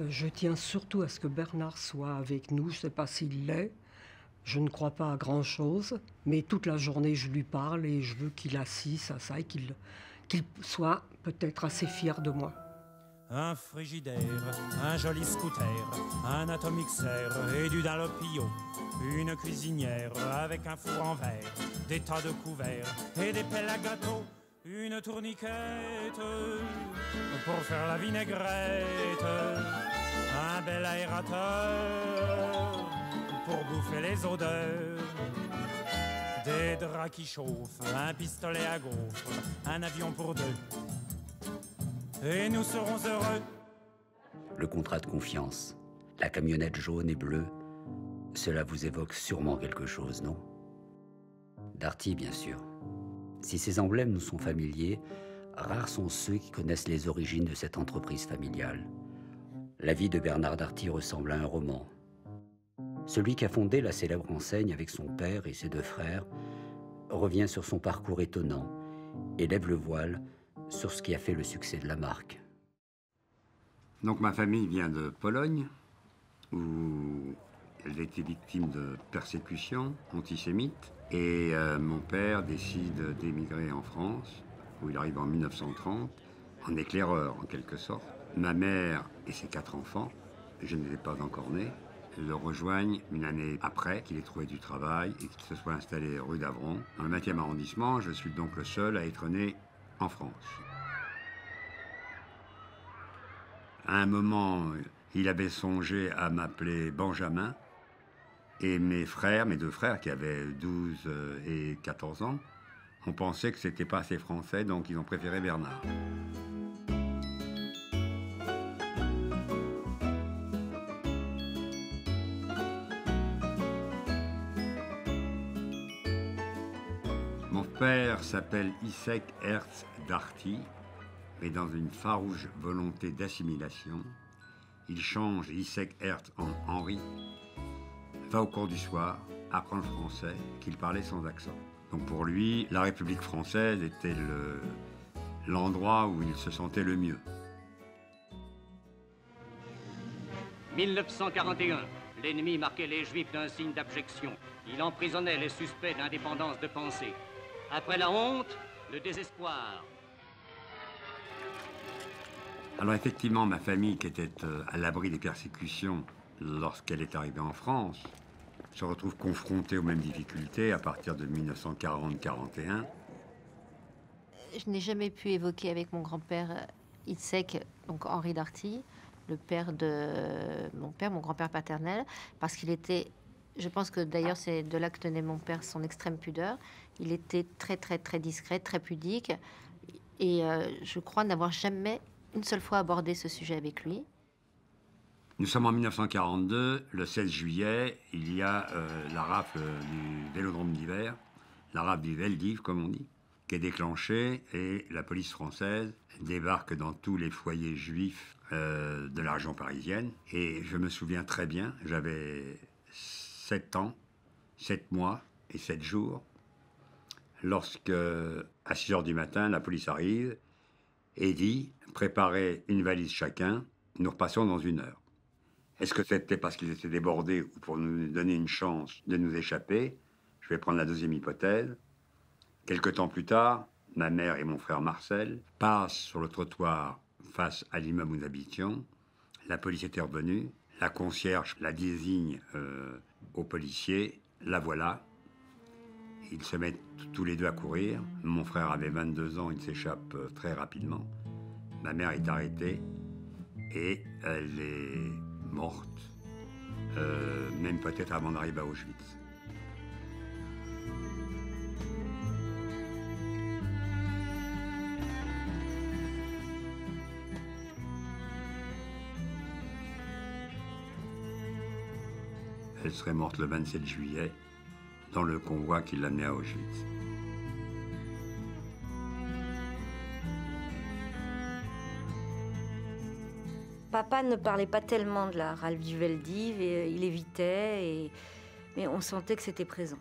Je tiens surtout à ce que Bernard soit avec nous. Je ne sais pas s'il l'est. Je ne crois pas à grand-chose. Mais toute la journée, je lui parle et je veux qu'il assiste à ça et qu'il soit peut-être assez fier de moi. Un frigidaire, un joli scooter, un atomixer et du Dalopio, une cuisinière avec un four en verre, des tas de couverts et des pelles à gâteau, une tourniquette pour faire la vinaigrette, un bel aérateur pour bouffer les odeurs, des draps qui chauffent, un pistolet à gaufres, un avion pour deux. Et nous serons heureux. Le contrat de confiance, la camionnette jaune et bleue, cela vous évoque sûrement quelque chose, non? Darty, bien sûr. Si ces emblèmes nous sont familiers, rares sont ceux qui connaissent les origines de cette entreprise familiale. La vie de Bernard Darty ressemble à un roman. Celui qui a fondé la célèbre enseigne avec son père et ses deux frères revient sur son parcours étonnant et lève le voile sur ce qui a fait le succès de la marque. Donc ma famille vient de Pologne, où elle était victime de persécutions antisémites. Et mon père décide d'émigrer en France, où il arrive en 1930, en éclaireur en quelque sorte. Ma mère et ses 4 enfants, je n'étais pas encore né, le rejoignent une année après qu'il ait trouvé du travail et qu'il se soit installé rue d'Avron. Dans le 20e arrondissement, je suis donc le seul à être né en France. À un moment, il avait songé à m'appeler Benjamin, et mes deux frères, qui avaient 12 et 14 ans, ont pensé que c'était pas assez français, donc ils ont préféré Bernard. Mon père s'appelle Issek Herz Darty, mais dans une farouche volonté d'assimilation, il change Issek Herz en Henri, va au cours du soir, apprend le français, qu'il parlait sans accent. Donc pour lui, la République française était l'endroit où il se sentait le mieux. 1941, l'ennemi marquait les Juifs d'un signe d'abjection. Il emprisonnait les suspects d'indépendance de pensée. Après la honte, le désespoir. Alors effectivement, ma famille, qui était à l'abri des persécutions lorsqu'elle est arrivée en France, se retrouve confrontée aux mêmes difficultés à partir de 1940-41. Je n'ai jamais pu évoquer avec mon grand-père Issek, donc Henri Darty, le père de mon père, mon grand-père paternel, parce qu'il était, je pense que d'ailleurs c'est de là que tenait mon père son extrême pudeur. Il était très très très discret, très pudique, et je crois n'avoir jamais une seule fois abordé ce sujet avec lui. Nous sommes en 1942, le 16 juillet, il y a la rafle du Vélodrome d'hiver, la rafle du Veldiv, comme on dit, qui est déclenchée, et la police française débarque dans tous les foyers juifs de la région parisienne. Et je me souviens très bien, j'avais 7 ans, 7 mois et 7 jours, lorsque, à 6 heures du matin, la police arrive et dit « Préparez une valise chacun, nous repassons dans 1 heure ». Est-ce que c'était parce qu'ils étaient débordés ou pour nous donner une chance de nous échapper? Je vais prendre la deuxième hypothèse. Quelque temps plus tard, ma mère et mon frère Marcel passent sur le trottoir face à l'immeuble où nous habitions. La police était revenue. La concierge la désigne aux policiers. La voilà. Ils se mettent tous les deux à courir. Mon frère avait 22 ans, il s'échappe très rapidement. Ma mère est arrêtée et elle est morte, même peut-être avant d'arriver à Auschwitz. Elle serait morte le 27 juillet dans le convoi qui l'amenait à Auschwitz. Papa ne parlait pas tellement de la rafle du Veldiv et il évitait, mais on sentait que c'était présent.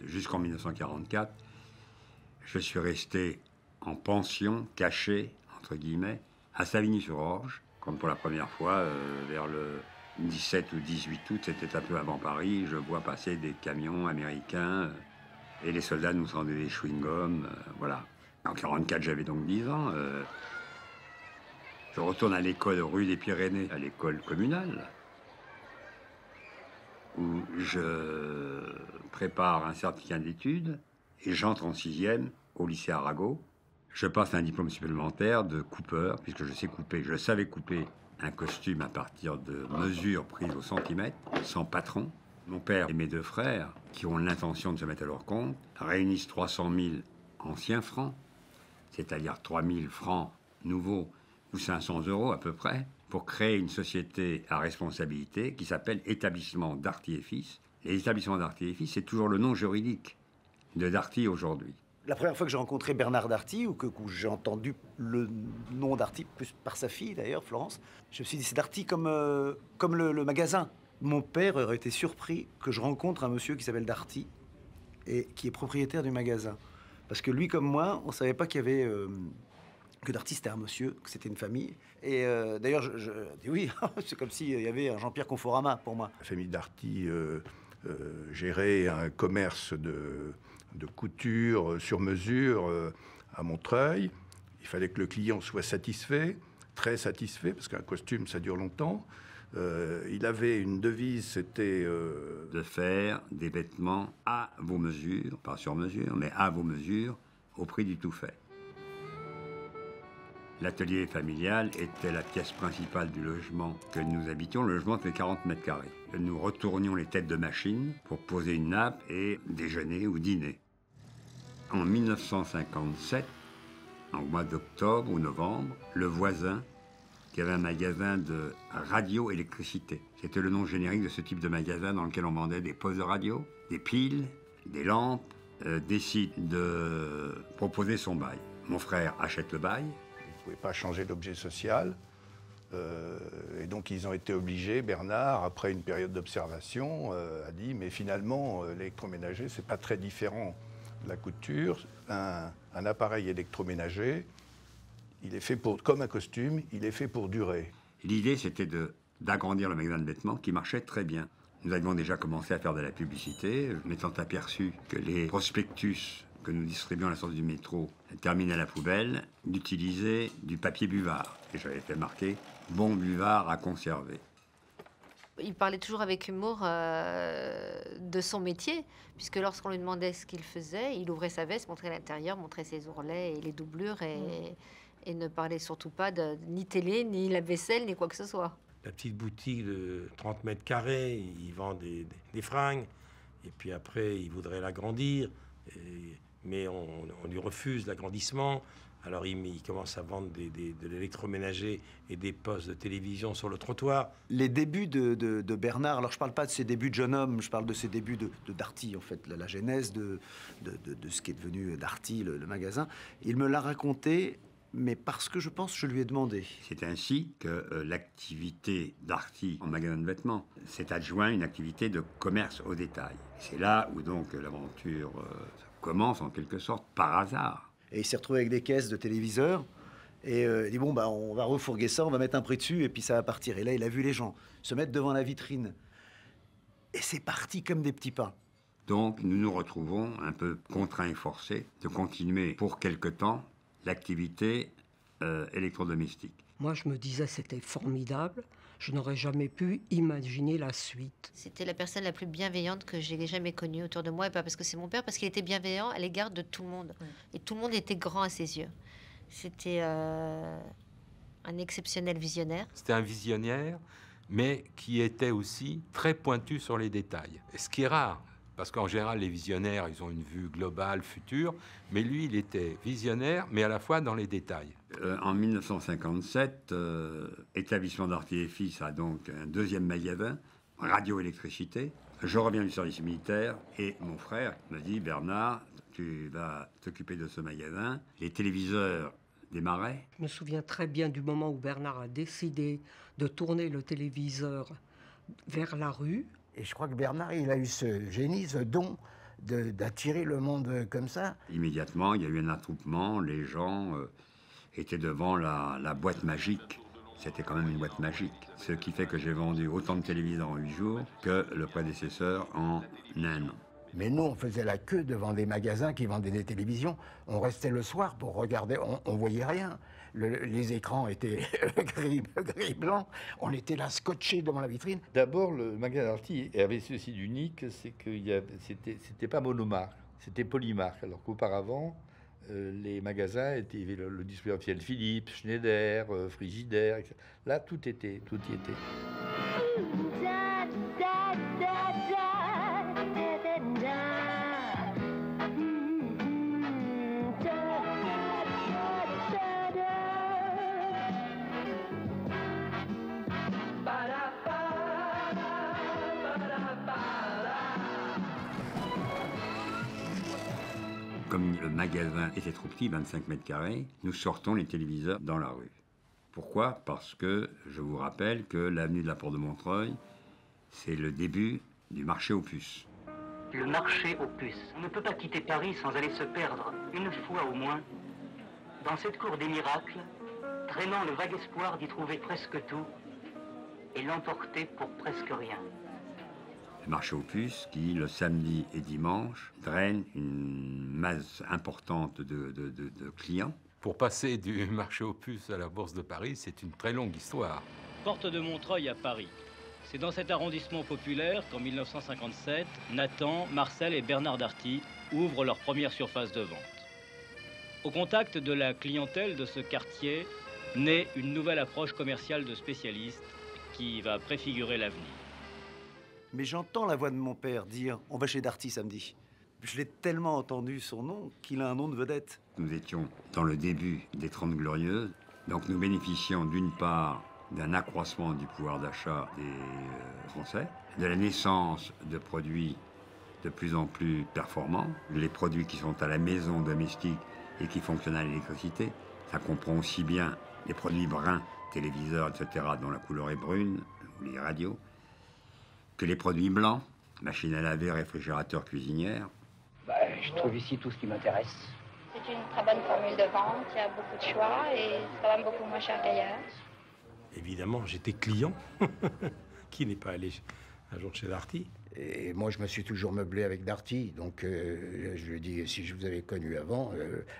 Jusqu'en 1944, je suis resté en pension, caché, entre guillemets, à Savigny-sur-Orge, quand pour la première fois, vers le 17 ou 18 août, c'était un peu avant Paris, je vois passer des camions américains et les soldats nous tendaient des chewing-gums, voilà. En 1944, j'avais donc 10 ans. Je retourne à l'école rue des Pyrénées, à l'école communale, où je prépare un certificat d'études et j'entre en 6e au lycée Arago. Je passe un diplôme supplémentaire de coupeur, puisque je sais couper. Je savais couper un costume à partir de mesures prises au centimètre, sans patron. Mon père et mes 2 frères, qui ont l'intention de se mettre à leur compte, réunissent 300 000 anciens francs, c'est-à-dire 3 000 francs nouveaux ou 500 € à peu près, pour créer une société à responsabilité qui s'appelle Établissement Darty et Fils. Et Établissement Darty et Fils, c'est toujours le nom juridique de Darty aujourd'hui. La première fois que j'ai rencontré Bernard Darty, ou que j'ai entendu le nom Darty, plus par sa fille d'ailleurs, Florence, je me suis dit c'est Darty comme le magasin. Mon père aurait été surpris que je rencontre un monsieur qui s'appelle Darty et qui est propriétaire du magasin. Parce que lui comme moi, on ne savait pas qu'il y avait... que Darty c'était un monsieur, que c'était une famille. Et d'ailleurs, je dis oui, c'est comme s'il y avait un Jean-Pierre Conforama pour moi. La famille Darty gérait un commerce de couture sur mesure à Montreuil. Il fallait que le client soit satisfait, très satisfait, parce qu'un costume, ça dure longtemps. Il avait une devise, c'était... de faire des vêtements à vos mesures, pas sur mesure, mais à vos mesures, au prix du tout fait. L'atelier familial était la pièce principale du logement que nous habitions. Le logement était 40 mètres carrés. Nous retournions les têtes de machine pour poser une nappe et déjeuner ou dîner. En 1957, en mois d'octobre ou novembre, le voisin, qui avait un magasin de radioélectricité, c'était le nom générique de ce type de magasin dans lequel on vendait des postes de radio, des piles, des lampes, décide de proposer son bail. Mon frère achète le bail. Ils ne pouvaient pas changer d'objet social. Et donc ils ont été obligés, Bernard, après une période d'observation, a dit mais finalement l'électroménager c'est pas très différent de la couture. Un appareil électroménager, il est fait comme un costume, il est fait pour durer. L'idée c'était d'agrandir le magasin de vêtements qui marchait très bien. Nous avions déjà commencé à faire de la publicité, m'étant aperçu que les prospectus que nous distribuions à la sortie du métro terminaient à la poubelle, d'utiliser du papier buvard. Et j'avais fait marquer « bon buvard à conserver ». Il parlait toujours avec humour de son métier, puisque lorsqu'on lui demandait ce qu'il faisait, il ouvrait sa veste, montrait l'intérieur, montrait ses ourlets et les doublures, et ne parlait surtout pas de ni télé, ni la vaisselle, ni quoi que ce soit. La petite boutique de 30 mètres carrés, il vend des fringues, et puis après, il voudrait l'agrandir, mais on lui refuse l'agrandissement. Alors il commence à vendre de l'électroménager et des postes de télévision sur le trottoir. Les débuts de Bernard, alors je ne parle pas de ses débuts de jeune homme, je parle de ses débuts de Darty, en fait, la genèse de ce qui est devenu Darty, le magasin. Il me l'a raconté, mais parce que je pense que je lui ai demandé. C'est ainsi que l'activité Darty en magasin de vêtements s'est adjoint une activité de commerce au détail. C'est là où donc l'aventure commence en quelque sorte par hasard. Et il s'est retrouvé avec des caisses de téléviseurs. Et il dit, bon, bah, on va refourguer ça, on va mettre un prix dessus, et puis ça va partir. Et là, il a vu les gens se mettre devant la vitrine. Et c'est parti comme des petits pains. Donc, nous nous retrouvons un peu contraints et forcés de continuer pour quelque temps l'activité électrodomestique. Moi, je me disais, c'était formidable. Je n'aurais jamais pu imaginer la suite. C'était la personne la plus bienveillante que j'ai jamais connue autour de moi, et pas parce que c'est mon père, parce qu'il était bienveillant à l'égard de tout le monde. Et tout le monde était grand à ses yeux. C'était un exceptionnel visionnaire. C'était un visionnaire, mais qui était aussi très pointu sur les détails. Et ce qui est rare, parce qu'en général, les visionnaires, ils ont une vue globale, future, mais lui, il était visionnaire, mais à la fois dans les détails. En 1957, Établissement Darty et Fils a donc un deuxième magasin, radioélectricité. Je reviens du service militaire et mon frère me dit « Bernard, tu vas t'occuper de ce magasin. Les téléviseurs démarraient. » Je me souviens très bien du moment où Bernard a décidé de tourner le téléviseur vers la rue. Et je crois que Bernard, il a eu ce génie, ce don d'attirer le monde comme ça. Immédiatement, il y a eu un attroupement, les gens était devant la boîte magique. C'était quand même une boîte magique. Ce qui fait que j'ai vendu autant de téléviseurs en 8 jours que le prédécesseur en un an. Mais nous, on faisait la queue devant des magasins qui vendaient des télévisions. On restait le soir pour regarder, on voyait rien. Les écrans étaient gris-blanc. On était là scotchés devant la vitrine. D'abord, le magasin Darty avait ceci d'unique, c'est que c'était pas monomarque, c'était polymarque. Alors qu'auparavant, les magasins étaient le distributeur Philips, Schneider, Frigidaire, etc. Là, tout y était. Comme le magasin était trop petit, 25 mètres carrés, nous sortons les téléviseurs dans la rue. Pourquoi? Parce que je vous rappelle que l'avenue de la Porte de Montreuil, c'est le début du marché aux puces. Le marché aux puces. On ne peut pas quitter Paris sans aller se perdre, une fois au moins, dans cette cour des miracles, traînant le vague espoir d'y trouver presque tout et l'emporter pour presque rien. Le marché aux puces qui, le samedi et dimanche, draine une masse importante de clients. Pour passer du marché aux puces à la Bourse de Paris, c'est une très longue histoire. Porte de Montreuil à Paris. C'est dans cet arrondissement populaire qu'en 1957, Nathan, Marcel et Bernard Darty ouvrent leur première surface de vente. Au contact de la clientèle de ce quartier, naît une nouvelle approche commerciale de spécialistes qui va préfigurer l'avenir. Mais j'entends la voix de mon père dire « on va chez Darty samedi ». Je l'ai tellement entendu son nom qu'il a un nom de vedette. Nous étions dans le début des 30 Glorieuses, donc nous bénéficions d'une part d'un accroissement du pouvoir d'achat des Français, de la naissance de produits de plus en plus performants, les produits qui sont à la maison domestique et qui fonctionnent à l'électricité. Ça comprend aussi bien les produits bruns, téléviseurs, etc., dont la couleur est brune, ou les radios, que les produits blancs, machines à laver, réfrigérateurs, cuisinières. Je trouve ici tout ce qui m'intéresse. C'est une très bonne formule de vente, il y a beaucoup de choix et c'est quand même beaucoup moins cher qu'ailleurs. Évidemment, j'étais client. Qui n'est pas allé un jour chez Darty? Et moi, je me suis toujours meublé avec Darty. Donc, je lui ai dit, si je vous avais connu avant,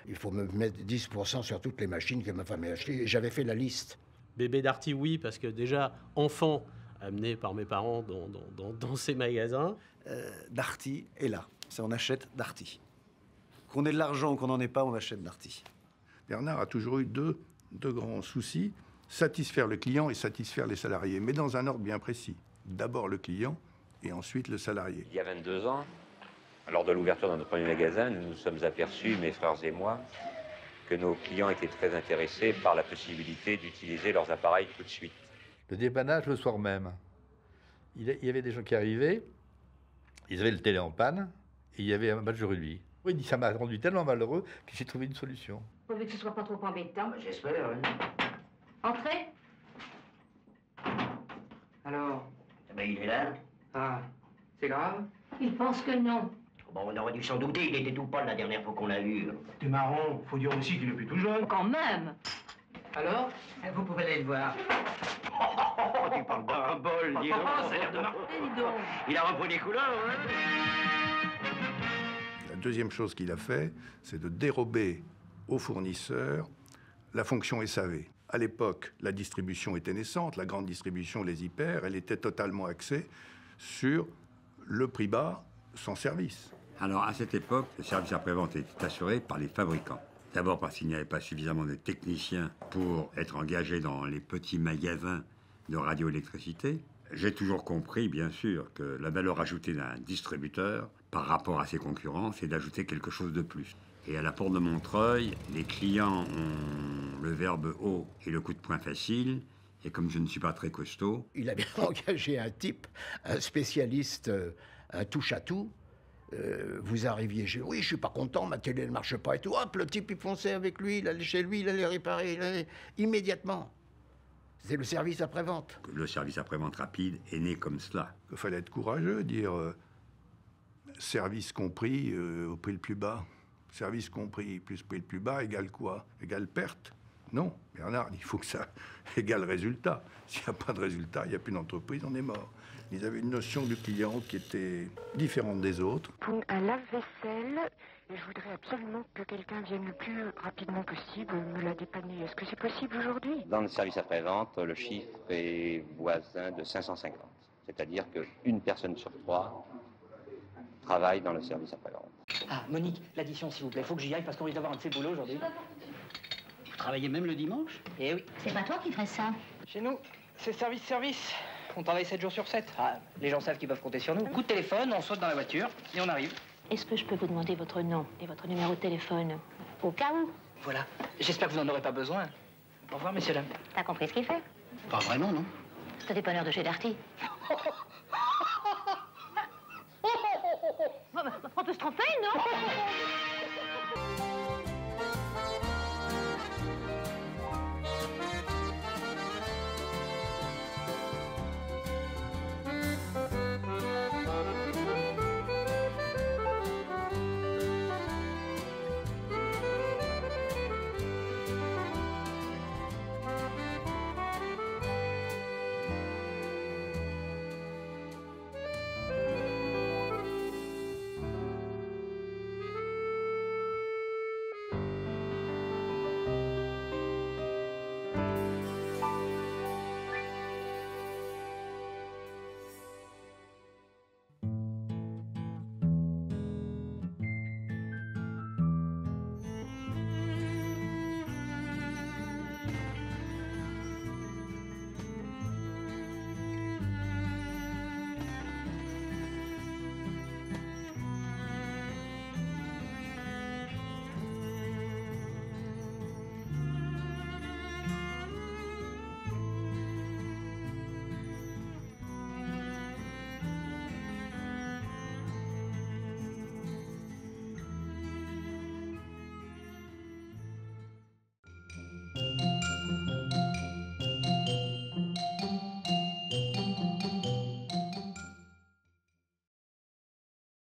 il faut me mettre 10% sur toutes les machines que ma femme a achetées. Et j'avais fait la liste. Bébé Darty, oui, parce que déjà, enfant, amené par mes parents dans ces magasins. Darty est là. On achète Darty. Qu'on ait de l'argent ou qu'on n'en ait pas, on achète Darty. Bernard a toujours eu deux grands soucis, satisfaire le client et satisfaire les salariés, mais dans un ordre bien précis. D'abord le client et ensuite le salarié. Il y a 22 ans, lors de l'ouverture de notre premier magasin, nous nous sommes aperçus, mes frères et moi, que nos clients étaient très intéressés par la possibilité d'utiliser leurs appareils tout de suite. Le dépannage le soir même. Il y avait des gens qui arrivaient, ils avaient le télé en panne, et il y avait un match de rugby. Il dit, ça m'a rendu tellement malheureux que j'ai trouvé une solution. Pourvu que ce soit pas trop embêtant, j'espère. Entrez. Alors? Il est là. Ah, c'est grave? Il pense que non. Bon, on aurait dû s'en douter, il était tout pâle la dernière fois qu'on l'a vu. T'es marrant, faut dire aussi qu'il est plus tout jeune. Quand même. Alors? Vous pouvez aller le voir. Oh, tu parles d'un bol, dis donc. Ça a l'air de marquer, dis donc. Il a repris les couleurs, hein? La deuxième chose qu'il a fait, c'est de dérober aux fournisseurs la fonction SAV. À l'époque, la distribution était naissante, la grande distribution, les hyper, elle était totalement axée sur le prix bas sans service. Alors, à cette époque, le service après-vente était assuré par les fabricants. D'abord parce qu'il n'y avait pas suffisamment de techniciens pour être engagés dans les petits magasins de radioélectricité. J'ai toujours compris, bien sûr, que la valeur ajoutée d'un distributeur par rapport à ses concurrents, c'est d'ajouter quelque chose de plus. Et à la Porte de Montreuil, les clients ont le verbe haut et le coup de poing facile. Et comme je ne suis pas très costaud... Il a bien engagé un type, un spécialiste, un touche-à-tout. Vous arriviez chez lui, oui, je suis pas content, ma télé ne marche pas et tout. Hop, le type, il fonçait avec lui, il allait chez lui, il allait réparer, immédiatement. C'est le service après-vente. Le service après-vente rapide est né comme cela. Il fallait être courageux, dire service compris au prix le plus bas. Service compris plus prix le plus bas égale quoi? Égale perte. Non, Bernard, il faut que ça égale résultat. S'il n'y a pas de résultat, il n'y a plus d'entreprise, on est mort. Ils avaient une notion du client qui était différente des autres. Pour un lave-vaisselle, je voudrais absolument que quelqu'un vienne le plus rapidement possible me la dépanner. Est-ce que c'est possible aujourd'hui? Dans le service après-vente, le chiffre est voisin de 550. C'est-à-dire qu'une personne sur 3 travaille dans le service après-vente. Ah, Monique, l'addition, s'il vous plaît. Faut que j'y aille parce qu'on risque d'avoir un de ces boulots aujourd'hui. Vous travaillez même le dimanche? Eh oui. C'est pas toi qui ferais ça? Chez nous, c'est service. On travaille 7 jours sur 7. Ah, les gens savent qu'ils peuvent compter sur nous. Coup de téléphone, on saute dans la voiture et on arrive. Est-ce que je peux vous demander votre nom et votre numéro de téléphone? Au cas où. Voilà. J'espère que vous n'en aurez pas besoin. Au revoir, messieurs, dames. T'as compris ce qu'il fait? Pas vraiment, non? C'est un dépanneur de chez Darty. On peut se tromper, non?